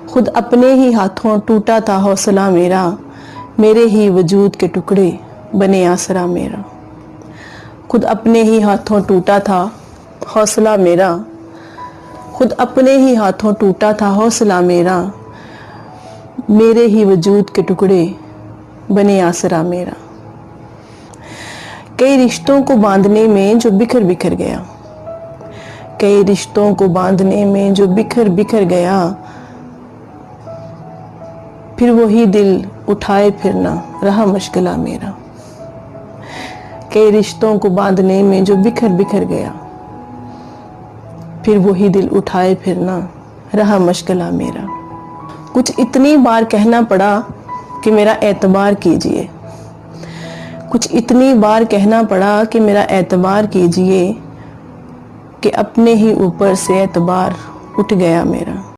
खुद अपने ही हाथों टूटा था हौसला मेरा, मेरे ही वजूद के टुकड़े बने आसरा मेरा। खुद अपने ही हाथों टूटा था हौसला मेरा, खुद अपने ही हाथों टूटा था हौसला मेरा, मेरे ही वजूद के टुकड़े बने आसरा मेरा। कई रिश्तों को बांधने में जो बिखर बिखर गया, कई रिश्तों को बांधने में जो बिखर बिखर गया, फिर वही दिल उठाए फिरना रहा मुश्किला मेरा। कई रिश्तों को बांधने में जो बिखर बिखर गया, फिर वही दिल उठाए फिरना रहा मुश्किला मेरा। कुछ इतनी बार कहना पड़ा कि मेरा एतबार कीजिए, कुछ इतनी बार कहना पड़ा कि मेरा एतबार कीजिए, कि अपने ही ऊपर से एतबार उठ गया मेरा।